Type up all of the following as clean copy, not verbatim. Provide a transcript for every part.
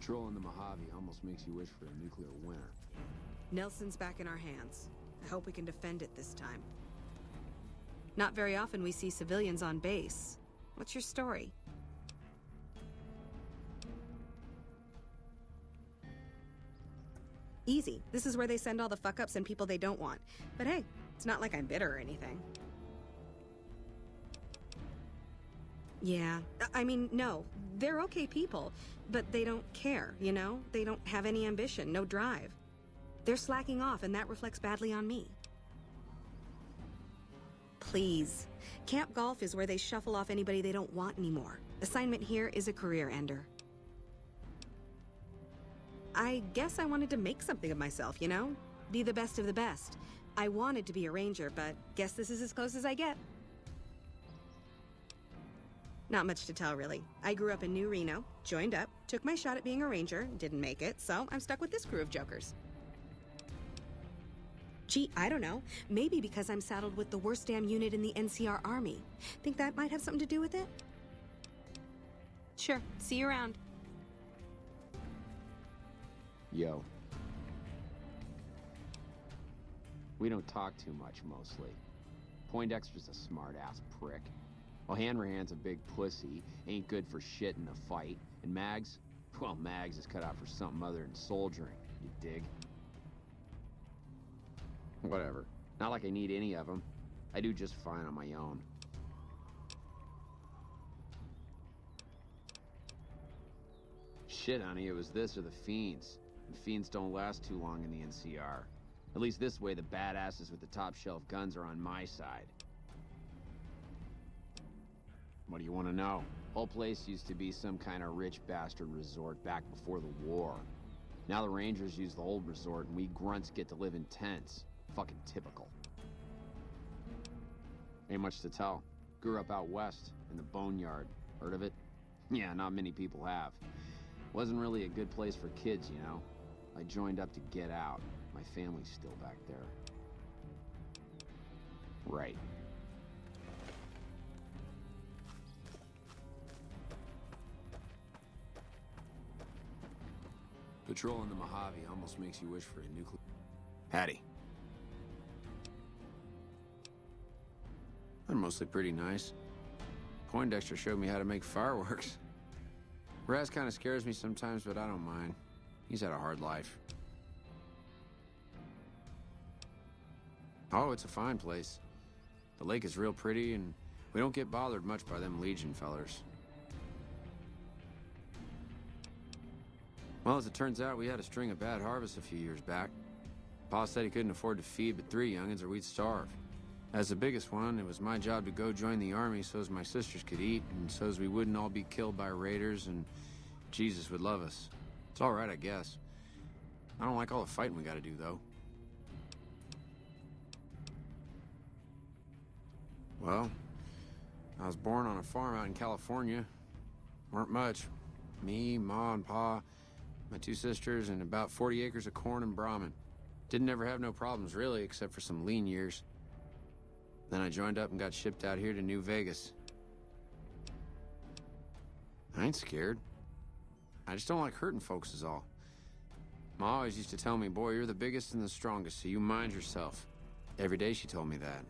Patrolling the Mojave almost makes you wish for a nuclear winter. Nelson's back in our hands. I hope we can defend it this time. Not very often we see civilians on base. What's your story? Easy. This is where they send all the fuck-ups and people they don't want. But hey, it's not like I'm bitter or anything. Yeah, I mean, no. They're okay people, but they don't care, you know? They don't have any ambition, no drive. They're slacking off, and that reflects badly on me. Please. Camp Golf is where they shuffle off anybody they don't want anymore. Assignment here is a career ender. I guess I wanted to make something of myself, you know? Be the best of the best. I wanted to be a ranger, but guess this is as close as I get. Not much to tell, really. I grew up in New Reno, joined up, took my shot at being a ranger, didn't make it, so I'm stuck with this crew of jokers. Gee, I don't know. Maybe because I'm saddled with the worst damn unit in the NCR Army. Think that might have something to do with it? Sure. See you around. Yo. We don't talk too much, mostly. Poindexter's a smart-ass prick. Well, Hanrahan's a big pussy, ain't good for shit in a fight. And Mags? Well, Mags is cut out for something other than soldiering, you dig? Whatever. Not like I need any of them. I do just fine on my own. Shit, honey, it was this or the Fiends. And Fiends don't last too long in the NCR. At least this way the badasses with the top shelf guns are on my side. What do you want to know? Whole place used to be some kind of rich bastard resort back before the war. Now the Rangers use the old resort and we grunts get to live in tents. Fucking typical. Ain't much to tell. Grew up out west, in the Boneyard. Heard of it? Yeah, not many people have. Wasn't really a good place for kids, you know? I joined up to get out. My family's still back there. Right. Patrolling the Mojave almost makes you wish for a nuclear... Hattie. They're mostly pretty nice. Poindexter showed me how to make fireworks. Raz kind of scares me sometimes, but I don't mind. He's had a hard life. Oh, it's a fine place. The lake is real pretty, and we don't get bothered much by them Legion fellers. Well, as it turns out, we had a string of bad harvests a few years back. Pa said he couldn't afford to feed but 3 youngins or we'd starve. As the biggest one, it was my job to go join the army so as my sisters could eat, and so as we wouldn't all be killed by raiders, and Jesus would love us. It's all right, I guess. I don't like all the fighting we gotta do, though. Well, I was born on a farm out in California. Weren't much. Me, Ma, and Pa, my 2 sisters, and about 40 acres of corn and Brahmin. Didn't ever have no problems, really, except for some lean years. Then I joined up and got shipped out here to New Vegas. I ain't scared. I just don't like hurting folks is all. Ma always used to tell me, boy, you're the biggest and the strongest, so you mind yourself. Every day she told me that.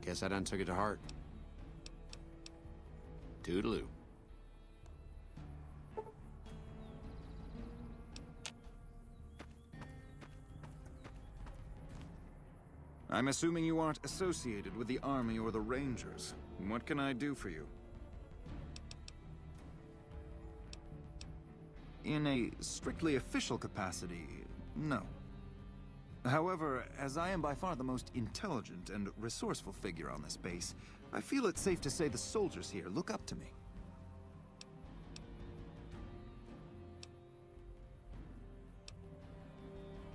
Guess I done took it to heart. Toodaloo. I'm assuming you aren't associated with the Army or the Rangers. What can I do for you? In a strictly official capacity, no. However, as I am by far the most intelligent and resourceful figure on this base, I feel it's safe to say the soldiers here look up to me.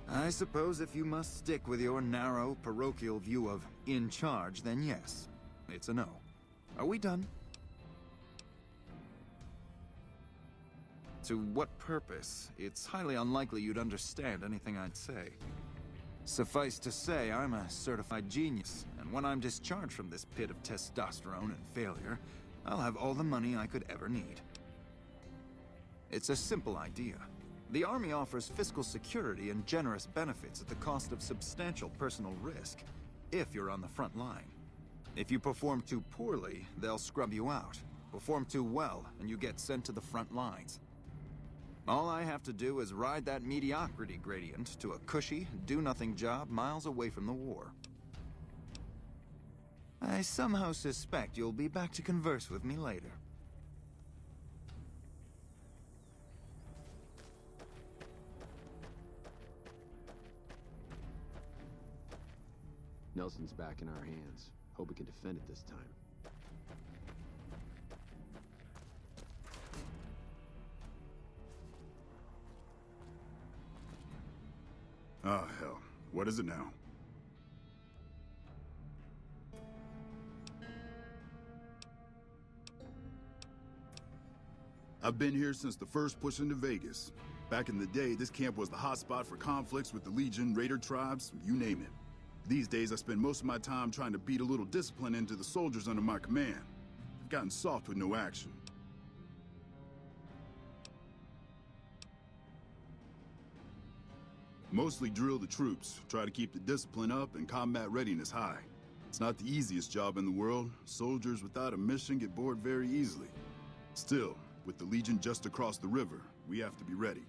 I suppose if you must stick with your narrow, parochial view of in charge, then yes, it's a no. Are we done? To what purpose? It's highly unlikely you'd understand anything I'd say. Suffice to say, I'm a certified genius, and when I'm discharged from this pit of testosterone and failure, I'll have all the money I could ever need. It's a simple idea. The Army offers fiscal security and generous benefits at the cost of substantial personal risk, if you're on the front line. If you perform too poorly, they'll scrub you out. Perform too well, and you get sent to the front lines. All I have to do is ride that mediocrity gradient to a cushy, do-nothing job miles away from the war. I somehow suspect you'll be back to converse with me later. Nelson's back in our hands. Hope we can defend it this time. Ah, hell. What is it now? I've been here since the first push into Vegas. Back in the day, this camp was the hotspot for conflicts with the Legion, Raider tribes, you name it. These days, I spend most of my time trying to beat a little discipline into the soldiers under my command. I've gotten soft with no action. Mostly drill the troops, try to keep the discipline up and combat readiness high. It's not the easiest job in the world. Soldiers without a mission get bored very easily. Still, with the Legion just across the river, we have to be ready.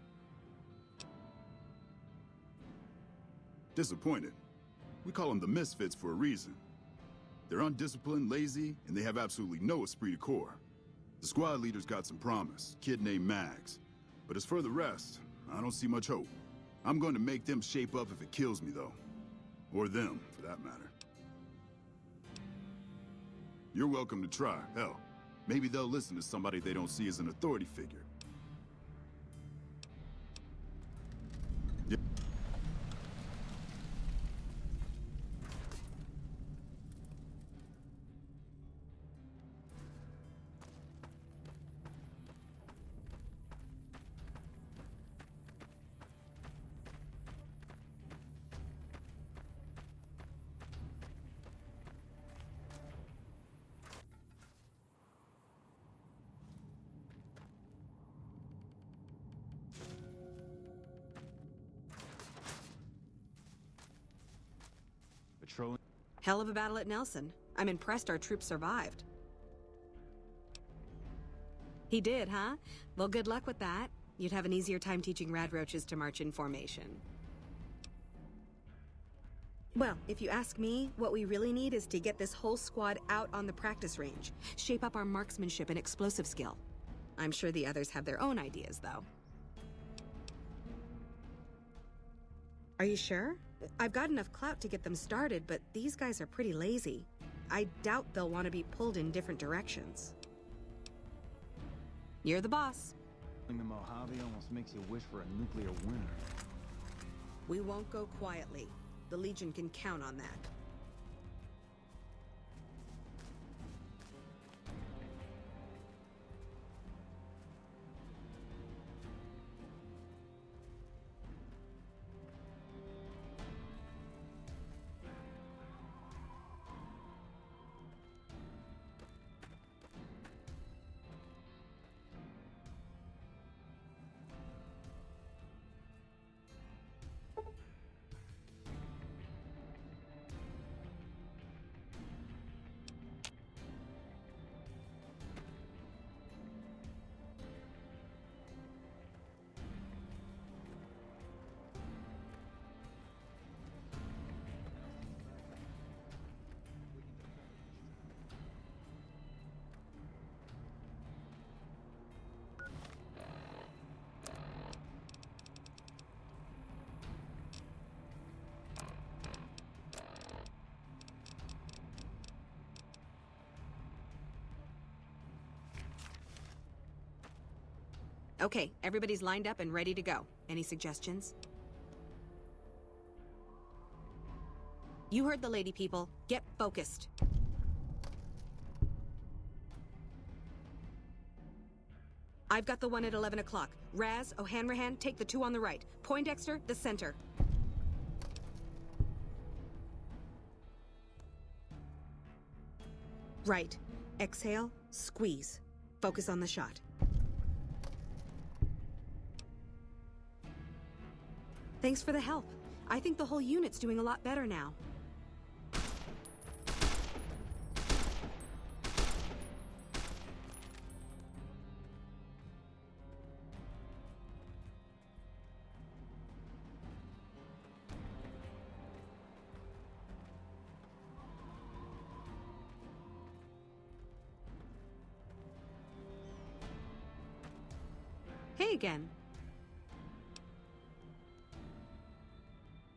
Disappointed. We call them the Misfits for a reason. They're undisciplined, lazy, and they have absolutely no esprit de corps. The squad leader's got some promise, kid named Mags. But as for the rest, I don't see much hope. I'm going to make them shape up if it kills me, though. Or them, for that matter. You're welcome to try. Hell, maybe they'll listen to somebody they don't see as an authority figure. Patrolling. Hell of a battle at Nelson. I'm impressed our troops survived. He did, huh? Well, good luck with that. You'd have an easier time teaching radroaches to march in formation. Well, if you ask me, what we really need is to get this whole squad out on the practice range. Shape up our marksmanship and explosive skill. I'm sure the others have their own ideas, though. Are you sure? I've got enough clout to get them started, but these guys are pretty lazy. I doubt they'll want to be pulled in different directions. You're the boss. The Mojave almost makes you wish for a nuclear winter. We won't go quietly. The Legion can count on that. Okay, everybody's lined up and ready to go. Any suggestions? You heard the lady, people. Get focused. I've got the one at 11 o'clock. Raz, O'Hanrahan, take the two on the right. Poindexter, the center. Right. Exhale, squeeze. Focus on the shot. Thanks for the help. I think the whole unit's doing a lot better now. Hey again.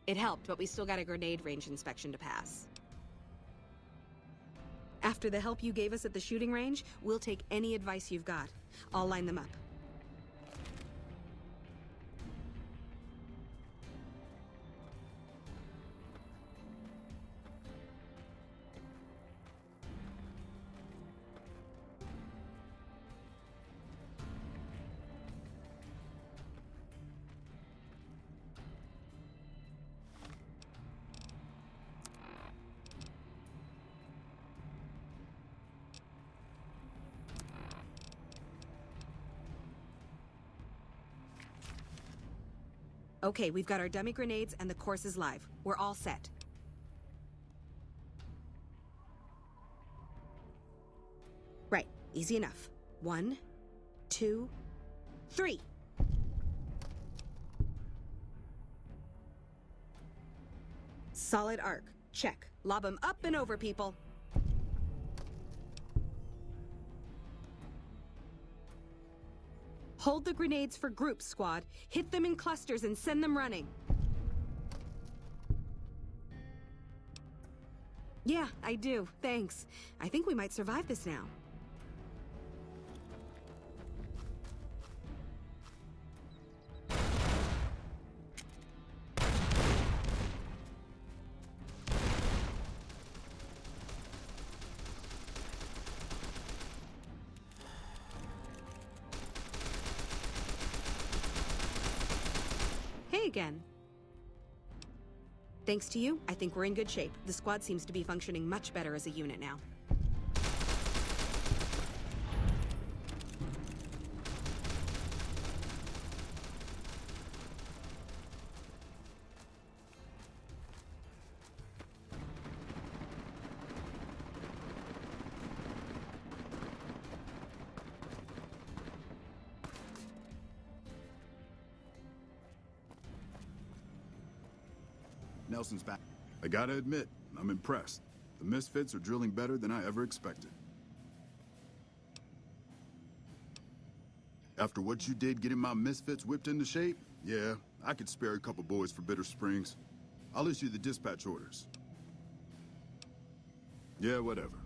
It helped, but we still got a grenade range inspection to pass. After the help you gave us at the shooting range, we'll take any advice you've got. I'll line them up. Okay, we've got our dummy grenades and the course is live. We're all set. Right, easy enough. 1, 2, 3. Solid arc. Check. Lob them up and over, people. Hold the grenades for groups, squad. Hit them in clusters and send them running. Yeah, I do. Thanks. I think we might survive this now. Hey again. Thanks to you, I think we're in good shape. The squad seems to be functioning much better as a unit now. Nelson's back. I gotta admit, I'm impressed. The Misfits are drilling better than I ever expected. After what you did getting my Misfits whipped into shape, yeah, I could spare a couple boys for Bitter Springs. I'll issue the dispatch orders. Yeah, whatever.